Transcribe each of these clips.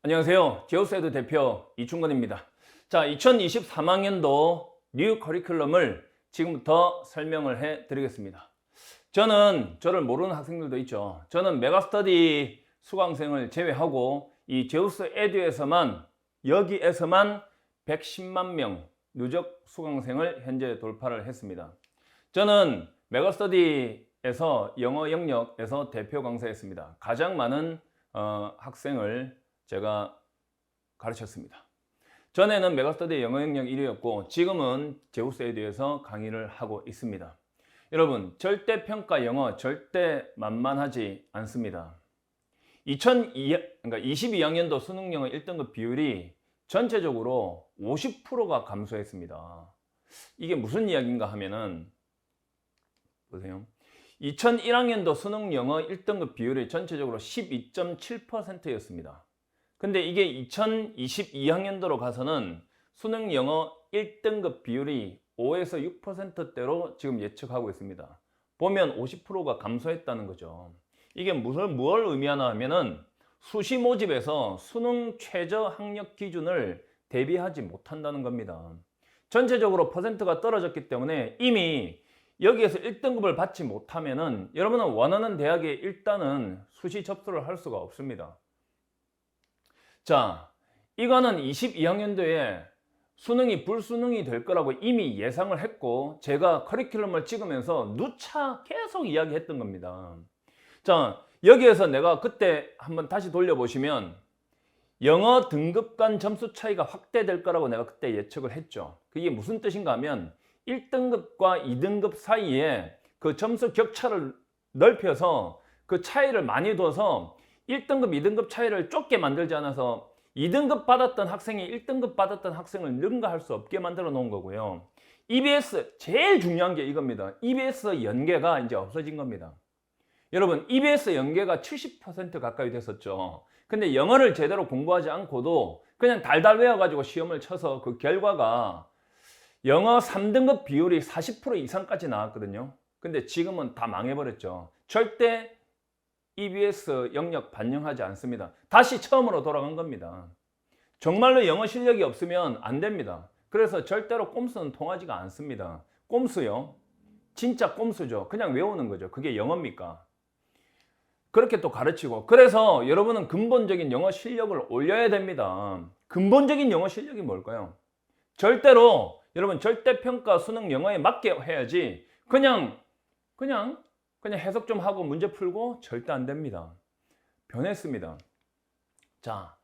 안녕하세요. 제우스에드 대표 이충건입니다. 자, 2023학년도 뉴 커리큘럼을 지금부터 설명을 해 드리겠습니다. 저를 모르는 학생들도 있죠. 저는 메가스터디 수강생을 제외하고 이 제우스 에듀에서만 여기에서만 110만 명 누적 수강생을 현재 돌파를 했습니다. 저는 메가스터디에서 영어 영역에서 대표 강사였습니다. 가장 많은 학생을 제가 가르쳤습니다. 전에는 메가스터디 영어 영역 1위였고 지금은 제우스 에듀에서 강의를 하고 있습니다. 여러분, 절대평가 영어 절대 만만하지 않습니다. 22학년도 수능 영어 1등급 비율이 전체적으로 50%가 감소했습니다. 이게 무슨 이야기인가 하면은 보세요. 2001학년도 수능 영어 1등급 비율이 전체적으로 12.7%였습니다. 근데 이게 2022학년도로 가서는 수능 영어 1등급 비율이 5에서 6%대로 지금 예측하고 있습니다. 보면 50%가 감소했다는 거죠. 이게 뭘 의미하나 하면은 수시 모집에서 수능 최저 학력 기준을 대비하지 못한다는 겁니다. 전체적으로 퍼센트가 떨어졌기 때문에 이미 여기에서 1등급을 받지 못하면은 여러분은 원하는 대학에 일단은 수시 접수를 할 수가 없습니다. 자, 이거는 22학년도에 수능이 불수능이 될 거라고 이미 예상을 했고 제가 커리큘럼을 찍으면서 누차 계속 이야기했던 겁니다. 자, 여기에서 내가 그때 한번 다시 돌려보시면 영어 등급 간 점수 차이가 확대될 거라고 내가 그때 예측을 했죠. 그게 무슨 뜻인가 하면 1등급과 2등급 사이에 그 점수 격차를 넓혀서 그 차이를 많이 둬서 1등급, 2등급 차이를 좁게 만들지 않아서 2등급 받았던 학생이 1등급 받았던 학생을 능가할 수 없게 만들어 놓은 거고요. EBS 제일 중요한 게 이겁니다. EBS 연계가 이제 없어진 겁니다. 여러분, EBS 연계가 70% 가까이 됐었죠. 근데 영어를 제대로 공부하지 않고도 그냥 달달 외워가지고 시험을 쳐서 그 결과가 영어 3등급 비율이 40% 이상까지 나왔거든요. 근데 지금은 다 망해버렸죠. 절대 EBS 영역 반영하지 않습니다. 다시 처음으로 돌아간 겁니다. 정말로 영어 실력이 없으면 안 됩니다. 그래서 절대로 꼼수는 통하지가 않습니다. 꼼수요? 진짜 꼼수죠. 그냥 외우는 거죠. 그게 영어입니까? 그렇게 또 가르치고, 그래서 여러분은 근본적인 영어 실력을 올려야 됩니다. 근본적인 영어 실력이 뭘까요? 절대로 여러분 절대평가 수능 영어에 맞게 해야지 그냥 해석 좀 하고 문제 풀고 절대 안 됩니다. 변했습니다. 자,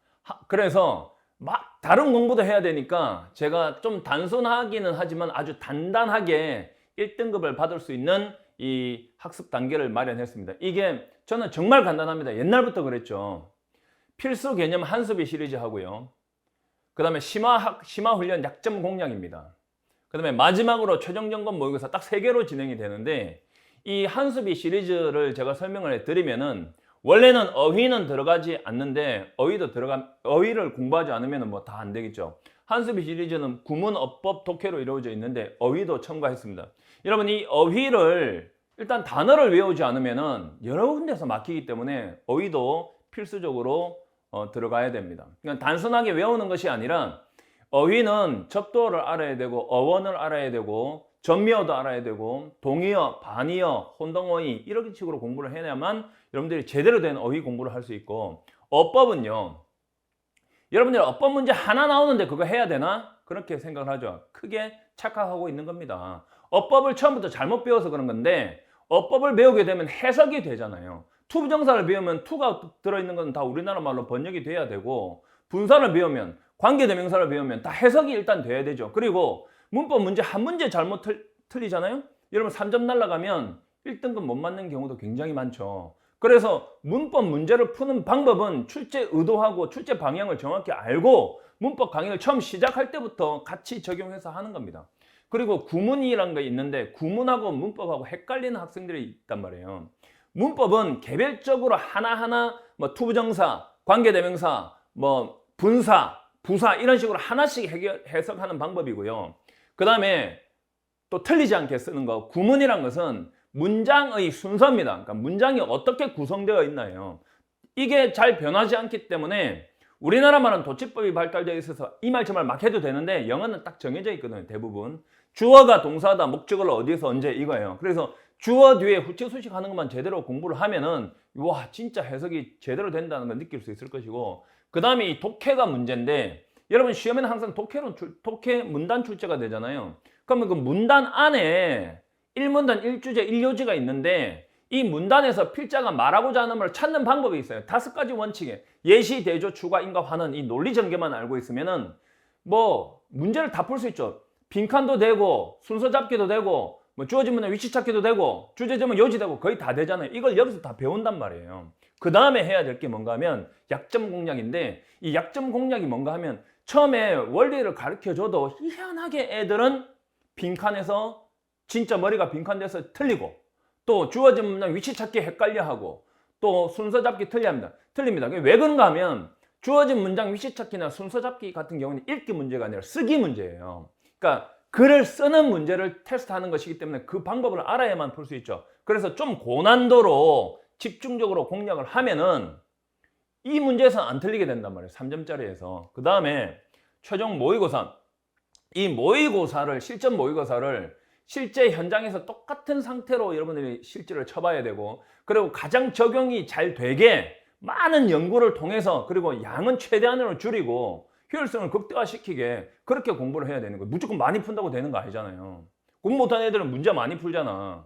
그래서 막 다른 공부도 해야 되니까 제가 좀 단순하기는 하지만 아주 단단하게 1등급을 받을 수 있는 이 학습 단계를 마련했습니다. 이게 저는 정말 간단합니다. 옛날부터 그랬죠. 필수 개념 한수비 시리즈 하고요. 그 다음에 심화훈련 약점 공략입니다. 그 다음에 마지막으로 최종 점검 모의고사 딱 3개로 진행이 되는데 이 한수비 시리즈를 제가 설명을 해드리면은 원래는 어휘는 들어가지 않는데 어휘를 공부하지 않으면 뭐 다 안 되겠죠. 한수비 시리즈는 구문, 어법, 독해로 이루어져 있는데 어휘도 첨가했습니다. 여러분, 이 어휘를 일단 단어를 외우지 않으면은 여러 군데서 막히기 때문에 어휘도 필수적으로 들어가야 됩니다. 그러니까 단순하게 외우는 것이 아니라 어휘는 접두어를 알아야 되고 어원을 알아야 되고 전미어도 알아야 되고 동의어, 반의어, 혼동어휘 이런 식으로 공부를 해야만 여러분들이 제대로 된 어휘 공부를 할 수 있고, 어법은요, 여러분들 어법 문제 하나 나오는데 그거 해야 되나? 그렇게 생각을 하죠. 크게 착각하고 있는 겁니다. 어법을 처음부터 잘못 배워서 그런 건데 어법을 배우게 되면 해석이 되잖아요. 투부정사를 배우면 투가 들어있는 건 다 우리나라 말로 번역이 돼야 되고, 분사를 배우면 관계대명사를 배우면 다 해석이 일단 돼야 되죠. 그리고 문법 문제 한 문제 잘못 틀리잖아요. 여러분 3점 날라가면 1등급 못 맞는 경우도 굉장히 많죠. 그래서 문법 문제를 푸는 방법은 출제 의도하고 출제 방향을 정확히 알고 문법 강의를 처음 시작할 때부터 같이 적용해서 하는 겁니다. 그리고 구문이라는 게 있는데 구문하고 문법하고 헷갈리는 학생들이 있단 말이에요. 문법은 개별적으로 하나하나 뭐 투부정사, 관계대명사, 뭐 분사, 부사 이런 식으로 하나씩 해석하는 방법이고요. 그 다음에 또 틀리지 않게 쓰는 거, 구문이란 것은 문장의 순서입니다. 그러니까 문장이 어떻게 구성되어 있나요? 이게 잘 변하지 않기 때문에 우리나라말은 도치법이 발달되어 있어서 이 말 저 말 막 해도 되는데 영어는 딱 정해져 있거든요. 대부분. 주어가 동사다, 목적어를 어디에서 언제 이거예요. 그래서 주어 뒤에 후체 수식 하는 것만 제대로 공부를 하면은 와 진짜 해석이 제대로 된다는 걸 느낄 수 있을 것이고, 그 다음에 이 독해가 문제인데, 여러분 시험에는 항상 독해 문단 출제가 되잖아요. 그러면 그 문단 안에 1문단 1주제 1요지가 있는데 이 문단에서 필자가 말하고자 하는 걸 찾는 방법이 있어요. 5가지 원칙에 예시, 대조, 추가, 인과, 환원 이 논리 전개만 알고 있으면은 뭐 문제를 다 풀 수 있죠. 빈칸도 되고 순서 잡기도 되고 뭐 주어진 문장 위치 찾기도 되고 주제점은 요지되고 거의 다 되잖아요. 이걸 여기서 다 배운단 말이에요. 그 다음에 해야 될 게 뭔가 하면 약점 공략인데, 이 약점 공략이 뭔가 하면 처음에 원리를 가르쳐줘도 희한하게 애들은 빈칸에서 진짜 머리가 빈칸돼서 틀리고, 또 주어진 문장 위치 찾기 헷갈려하고, 또 순서 잡기 틀립니다. 왜 그런가 하면 주어진 문장 위치 찾기나 순서 잡기 같은 경우는 읽기 문제가 아니라 쓰기 문제예요. 그러니까 글을 쓰는 문제를 테스트하는 것이기 때문에 그 방법을 알아야만 풀 수 있죠. 그래서 좀 고난도로 집중적으로 공략을 하면은 이 문제에서는 안 틀리게 된단 말이에요. 3점짜리에서. 그 다음에 최종 모의고사. 이 모의고사를, 실전 모의고사를 실제 현장에서 똑같은 상태로 여러분들이 실제를 쳐봐야 되고, 그리고 가장 적용이 잘 되게 많은 연구를 통해서, 그리고 양은 최대한으로 줄이고 효율성을 극대화시키게 그렇게 공부를 해야 되는 거예요. 무조건 많이 푼다고 되는 거 아니잖아요. 공부 못하는 애들은 문제 많이 풀잖아.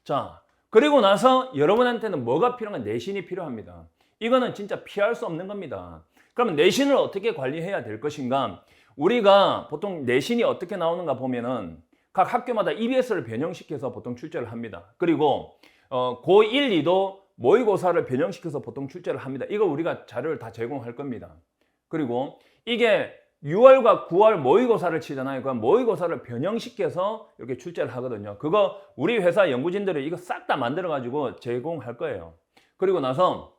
자, 그리고 나서 여러분한테는 뭐가 필요한 건 내신이 필요합니다. 이거는 진짜 피할 수 없는 겁니다. 그러면 내신을 어떻게 관리해야 될 것인가? 우리가 보통 내신이 어떻게 나오는가 보면은 각 학교마다 EBS를 변형시켜서 보통 출제를 합니다. 그리고 고1, 2도 모의고사를 변형시켜서 보통 출제를 합니다. 이거 우리가 자료를 다 제공할 겁니다. 그리고 이게 6월과 9월 모의고사를 치잖아요. 그 모의고사를 변형시켜서 이렇게 출제를 하거든요. 그거 우리 회사 연구진들이 이거 싹 다 만들어가지고 제공할 거예요. 그리고 나서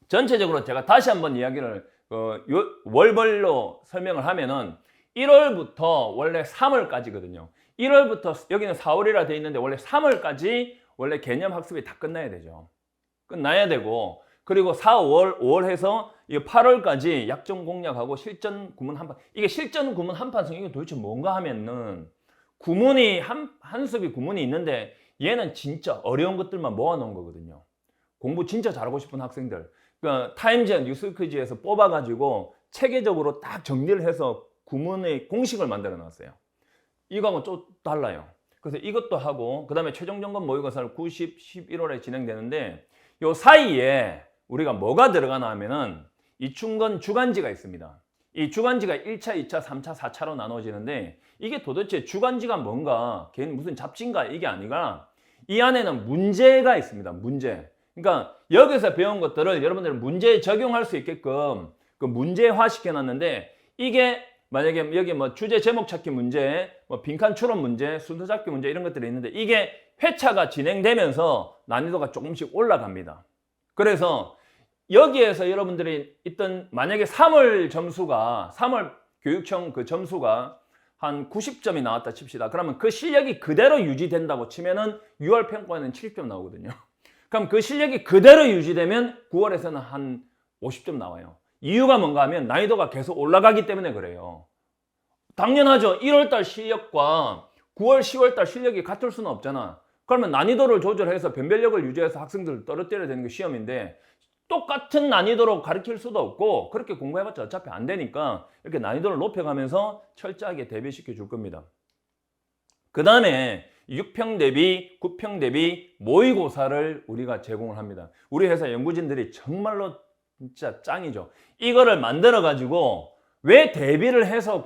전체적으로 제가 다시 한번 이야기를 월별로 설명을 하면은 1월부터 원래 3월까지거든요. 1월부터 여기는 4월이라 돼 있는데 원래 3월까지 원래 개념 학습이 다 끝나야 되죠. 끝나야 되고, 그리고 4, 5월 해서 8월까지 약점 공략하고 실전 구문 한판. 이게 실전 구문 한판성 이게 도대체 뭔가 하면은 구문이 한 숲이 구문이 있는데 얘는 진짜 어려운 것들만 모아놓은 거거든요. 공부 진짜 잘하고 싶은 학생들. 그러니까 타임즈와 뉴스퀴즈에서 뽑아가지고 체계적으로 딱 정리를 해서 구문의 공식을 만들어 놨어요. 이거하고 좀 달라요. 그래서 이것도 하고, 그 다음에 최종 점검 모의고사를 9, 10, 11월에 진행되는데, 요 사이에 우리가 뭐가 들어가나 하면은 이충건 주간지가 있습니다. 이 주간지가 1차, 2차, 3차, 4차로 나눠지는데, 이게 도대체 주간지가 뭔가, 걔는 무슨 잡지인가 이게 아니라 이 안에는 문제가 있습니다. 문제. 그러니까 여기서 배운 것들을 여러분들 문제에 적용할 수 있게끔 그 문제화 시켜놨는데, 이게 만약에 여기 뭐 주제 제목 찾기 문제, 뭐 빈칸 추론 문제, 순서 잡기 문제 이런 것들이 있는데, 이게 회차가 진행되면서 난이도가 조금씩 올라갑니다. 그래서 여기에서 여러분들이 있던 만약에 3월 교육청 그 점수가 한 90점이 나왔다 칩시다. 그러면 그 실력이 그대로 유지된다고 치면은 6월 평가에는 70점 나오거든요. 그럼 그 실력이 그대로 유지되면 9월에서는 한 50점 나와요. 이유가 뭔가 하면 난이도가 계속 올라가기 때문에 그래요. 당연하죠. 1월달 실력과 9월, 10월달 실력이 같을 수는 없잖아. 그러면 난이도를 조절해서 변별력을 유지해서 학생들을 떨어뜨려야 되는 게 시험인데, 똑같은 난이도로 가르칠 수도 없고 그렇게 공부해봤자 어차피 안 되니까 이렇게 난이도를 높여가면서 철저하게 대비시켜 줄 겁니다. 그 다음에 6평 대비, 9평 대비 모의고사를 우리가 제공을 합니다. 우리 회사 연구진들이 정말로 진짜 짱이죠. 이거를 만들어 가지고 왜 대비를 해서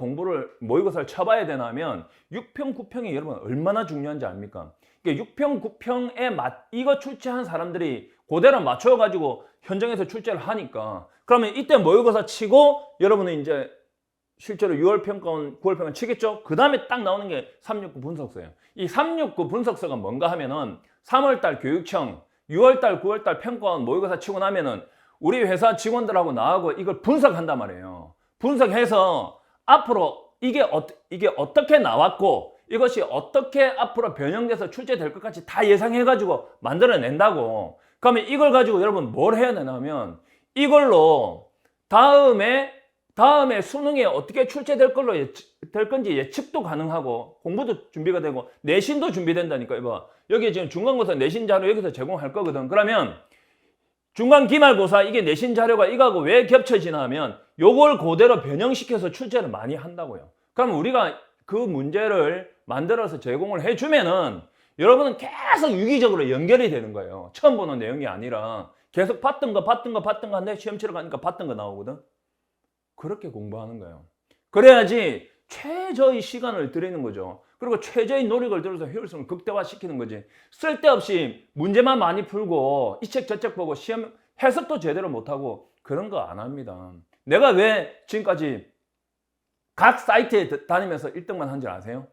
모의고사를 쳐봐야 되나 하면 6평, 9평이 여러분 얼마나 중요한지 압니까? 그러니까 6평, 9평에 이거 출제한 사람들이 그대로 맞춰가지고 현장에서 출제를 하니까, 그러면 이때 모의고사 치고 여러분은 이제 실제로 6월 평가원, 9월 평가원 치겠죠? 그 다음에 딱 나오는 게 369 분석서예요. 이 369 분석서가 뭔가 하면은 3월달 교육청, 6월달, 9월달 평가원 모의고사 치고 나면은 우리 회사 직원들하고 나하고 이걸 분석한단 말이에요. 분석해서 앞으로 이게 어떻게 나왔고 이것이 어떻게 앞으로 변형돼서 출제될 것까지 다 예상해가지고 만들어낸다고. 그러면 이걸 가지고 여러분 뭘 해야 되냐면 이걸로 다음에 수능에 어떻게 출제될 될 건지 예측도 가능하고 공부도 준비가 되고 내신도 준비된다니까. 이봐. 여기 지금 중간고사 내신 자료 여기서 제공할 거거든. 그러면 중간 기말고사 이게 내신 자료가 이거하고 왜 겹쳐지나 하면 요걸 그대로 변형시켜서 출제를 많이 한다고요. 그럼 우리가 그 문제를 만들어서 제공을 해주면은 여러분은 계속 유기적으로 연결이 되는 거예요. 처음 보는 내용이 아니라 계속 봤던 거 한데 시험 치러 가니까 봤던 거 나오거든. 그렇게 공부하는 거예요. 그래야지 최저의 시간을 들이는 거죠. 그리고 최저의 노력을 들여서 효율성을 극대화시키는 거지. 쓸데없이 문제만 많이 풀고 이 책 저 책 보고 시험 해석도 제대로 못하고 그런 거 안 합니다. 내가 왜 지금까지 각 사이트에 다니면서 1등만 한 줄 아세요?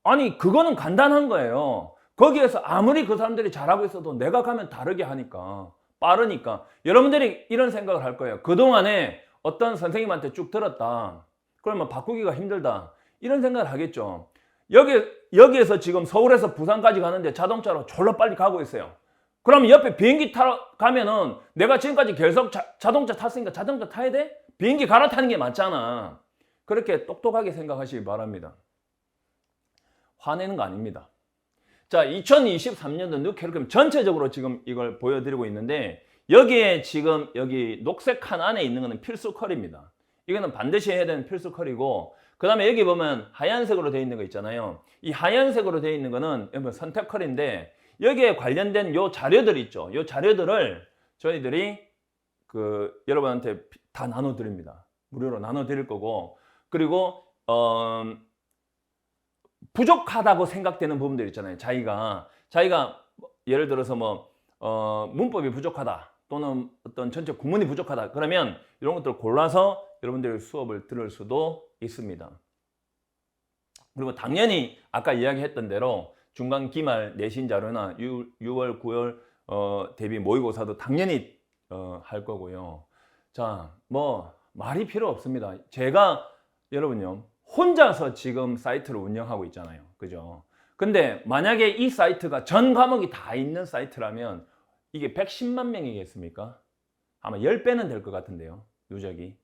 아니 그거는 간단한 거예요. 거기에서 아무리 그 사람들이 잘하고 있어도 내가 가면 다르게 하니까 빠르니까. 여러분들이 이런 생각을 할 거예요. 그동안에 어떤 선생님한테 쭉 들었다. 그러면 바꾸기가 힘들다. 이런 생각을 하겠죠. 여기에서 지금 서울에서 부산까지 가는데 자동차로 졸라 빨리 가고 있어요. 그럼 옆에 비행기 타러 가면은 내가 지금까지 계속 자동차 탔으니까 자동차 타야 돼? 비행기 갈아타는 게 맞잖아. 그렇게 똑똑하게 생각하시기 바랍니다. 화내는 거 아닙니다. 자, 2023년도 뉴 캐리큘럼 전체적으로 지금 이걸 보여드리고 있는데 여기에 지금 여기 녹색 칸 안에 있는 거는 필수 컬입니다. 이거는 반드시 해야 되는 필수 컬이고 그 다음에 여기 보면 하얀색으로 되어 있는 거 있잖아요. 이 하얀색으로 되어 있는 거는 선택 컬인데 여기에 관련된 요 자료들 있죠. 요 자료들을 저희들이 여러분한테 다 나눠드립니다. 무료로 나눠드릴 거고 그리고 부족하다고 생각되는 부분들 있잖아요. 자기가 예를 들어서 문법이 부족하다 또는 어떤 전체 구문이 부족하다 그러면 이런 것들을 골라서 여러분들이 수업을 들을 수도 있습니다. 그리고 당연히 아까 이야기했던 대로 중간 기말 내신 자료나 6월 9월 대비 모의고사도 당연히 할 거고요. 자, 말이 필요 없습니다. 제가 여러분요 혼자서 지금 사이트를 운영하고 있잖아요. 그죠? 근데 만약에 이 사이트가 전 과목이 다 있는 사이트라면 이게 110만 명이겠습니까? 아마 10배는 될 것 같은데요. 누적이.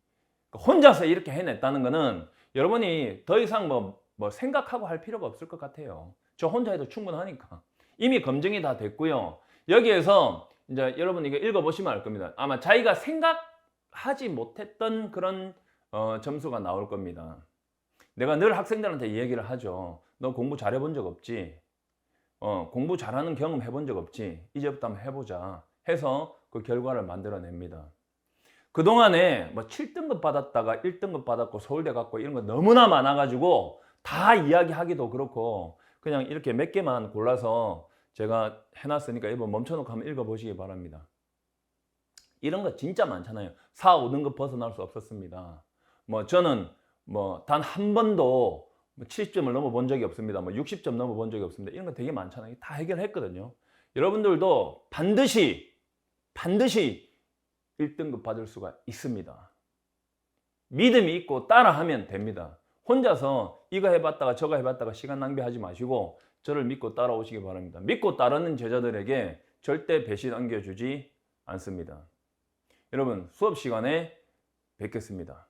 혼자서 이렇게 해냈다는 거는 여러분이 더 이상 생각하고 할 필요가 없을 것 같아요. 저 혼자 해도 충분하니까. 이미 검증이 다 됐고요. 여기에서 이제 여러분 이거 읽어보시면 알 겁니다. 아마 자기가 생각하지 못했던 그런 점수가 나올 겁니다. 내가 늘 학생들한테 얘기를 하죠. 너 공부 잘해본 적 없지? 공부 잘하는 경험 해본 적 없지? 이제부터 한번 해보자 해서 그 결과를 만들어냅니다. 그동안에 7등급 받았다가 1등급 받았고 서울대 갔고 이런 거 너무나 많아가지고 다 이야기하기도 그렇고 그냥 이렇게 몇 개만 골라서 제가 해놨으니까 이번 멈춰놓고 한번 읽어보시기 바랍니다. 이런 거 진짜 많잖아요. 4, 5등급 벗어날 수 없었습니다. 저는 단 한 번도 70점을 넘어본 적이 없습니다. 60점 넘어본 적이 없습니다. 이런 거 되게 많잖아요. 다 해결했거든요. 여러분들도 반드시 1등급 받을 수가 있습니다. 믿음이 있고 따라하면 됩니다. 혼자서 이거 해봤다가 저거 해봤다가 시간 낭비하지 마시고 저를 믿고 따라오시기 바랍니다. 믿고 따르는 제자들에게 절대 배신 안겨주지 않습니다. 여러분 수업 시간에 뵙겠습니다.